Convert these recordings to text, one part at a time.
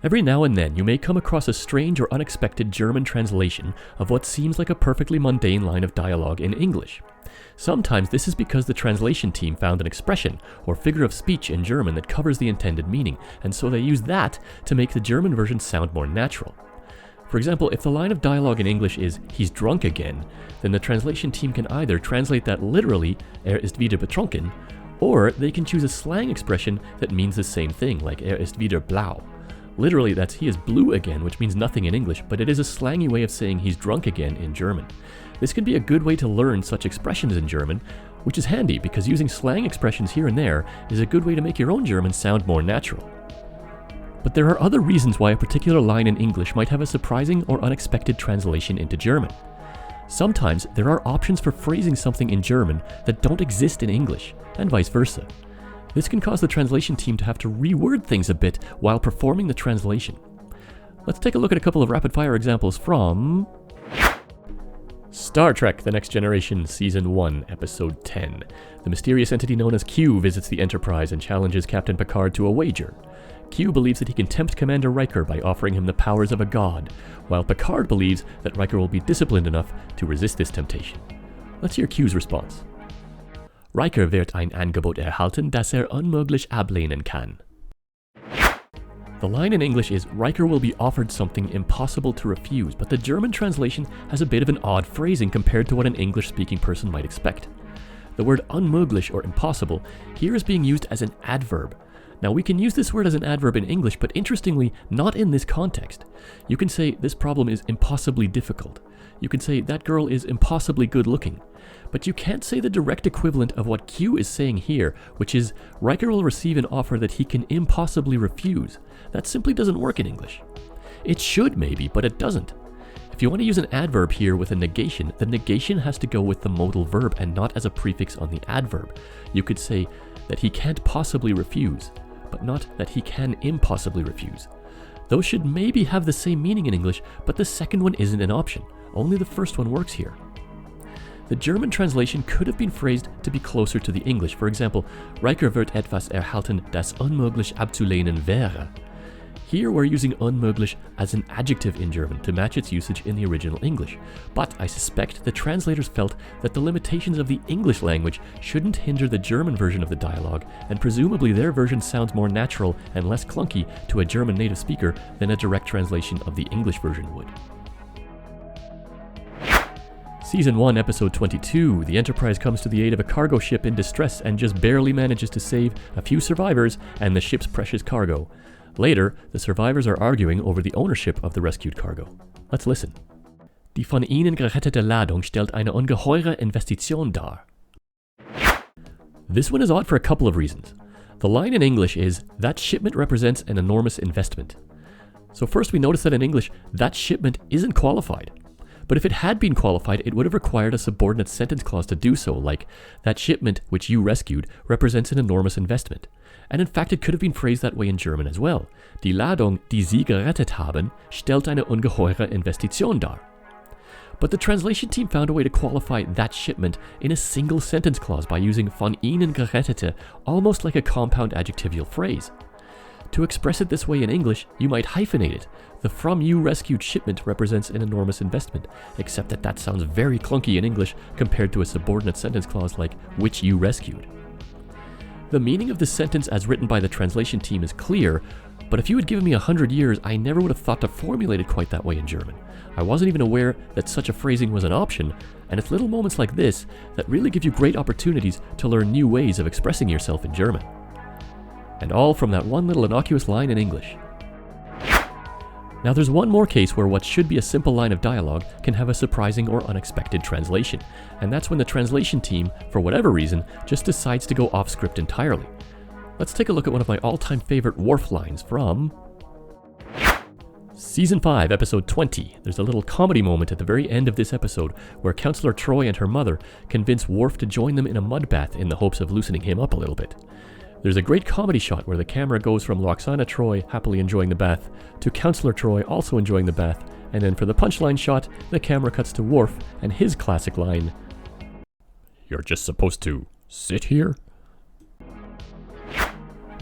Every now and then, you may come across a strange or unexpected German translation of what seems like a perfectly mundane line of dialogue in English. Sometimes this is because the translation team found an expression or figure of speech in German that covers the intended meaning, and so they use that to make the German version sound more natural. For example, if the line of dialogue in English is, "he's drunk again," then the translation team can either translate that literally, ist wieder betrunken, or they can choose a slang expression that means the same thing, like ist wieder blau. Literally, that's "he is blue again," which means nothing in English, but it is a slangy way of saying "he's drunk again" in German. This can be a good way to learn such expressions in German, which is handy because using slang expressions here and there is a good way to make your own German sound more natural. But there are other reasons why a particular line in English might have a surprising or unexpected translation into German. Sometimes there are options for phrasing something in German that don't exist in English, and vice versa. This can cause the translation team to have to reword things a bit while performing the translation. Let's take a look at a couple of rapid-fire examples from Star Trek: The Next Generation, Season 1, Episode 10. The mysterious entity known as Q visits the Enterprise and challenges Captain Picard to a wager. Q believes that he can tempt Commander Riker by offering him the powers of a god, while Picard believes that Riker will be disciplined enough to resist this temptation. Let's hear Q's response. Riker wird ein Angebot erhalten, das unmöglich ablehnen kann. The line in English is, Riker will be offered something impossible to refuse, but the German translation has a bit of an odd phrasing compared to what an English-speaking person might expect. The word unmöglich, or impossible, here is being used as an adverb. Now, we can use this word as an adverb in English, but interestingly, not in this context. You can say, this problem is impossibly difficult. You can say, that girl is impossibly good looking. But you can't say the direct equivalent of what Q is saying here, which is, Riker will receive an offer that he can impossibly refuse. That simply doesn't work in English. It should maybe, but it doesn't. If you want to use an adverb here with a negation, the negation has to go with the modal verb and not as a prefix on the adverb. You could say that he can't possibly refuse, but not that he can impossibly refuse. Those should maybe have the same meaning in English, but the second one isn't an option. Only the first one works here. The German translation could have been phrased to be closer to the English. For example, Riker wird etwas erhalten, das unmöglich abzulehnen wäre. Here we're using unmöglich as an adjective in German to match its usage in the original English. But I suspect the translators felt that the limitations of the English language shouldn't hinder the German version of the dialogue, and presumably their version sounds more natural and less clunky to a German native speaker than a direct translation of the English version would. Season 1, Episode 22, the Enterprise comes to the aid of a cargo ship in distress and just barely manages to save a few survivors and the ship's precious cargo. Later, the survivors are arguing over the ownership of the rescued cargo. Let's listen. Die von ihnen gerettete Ladung stellt eine ungeheure Investition dar. This one is odd for a couple of reasons. The line in English is, that shipment represents an enormous investment. So first we notice that in English, that shipment isn't qualified. But if it had been qualified, it would have required a subordinate sentence clause to do so, like, that shipment which you rescued represents an enormous investment. And in fact, it could have been phrased that way in German as well. Die Ladung, die Sie gerettet haben, stellt eine ungeheure Investition dar. But the translation team found a way to qualify that shipment in a single sentence clause by using von ihnen gerettete, almost like a compound adjectival phrase. To express it this way in English, you might hyphenate it. The from you rescued shipment represents an enormous investment, except that sounds very clunky in English compared to a subordinate sentence clause like which you rescued. The meaning of the sentence as written by the translation team is clear, but if you had given me 100 years, I never would have thought to formulate it quite that way in German. I wasn't even aware that such a phrasing was an option, and it's little moments like this that really give you great opportunities to learn new ways of expressing yourself in German. And all from that one little innocuous line in English. Now there's one more case where what should be a simple line of dialogue can have a surprising or unexpected translation, and that's when the translation team, for whatever reason, just decides to go off script entirely. Let's take a look at one of my all-time favorite Worf lines from Season 5, Episode 20. There's a little comedy moment at the very end of this episode where Counselor Troi and her mother convince Worf to join them in a mud bath in the hopes of loosening him up a little bit. There's a great comedy shot where the camera goes from Loxana Troi happily enjoying the bath to Counselor Troi also enjoying the bath, and then for the punchline shot, the camera cuts to Worf and his classic line, "You're just supposed to sit here?"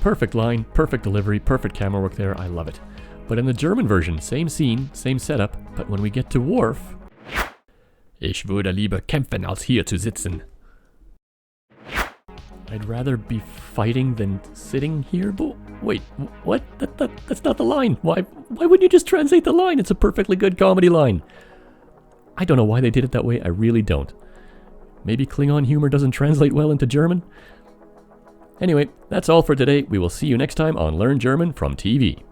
Perfect line, perfect delivery, perfect camera work there, I love it. But in the German version, same scene, same setup, but when we get to Worf... Ich würde lieber kämpfen, als hier zu sitzen. I'd rather be fighting than sitting here, but wait, what? That's not the line. Why wouldn't you just translate the line? It's a perfectly good comedy line. I don't know why they did it that way, I really don't. Maybe Klingon humor doesn't translate well into German? Anyway, that's all for today. We will see you next time on Learn German from TV.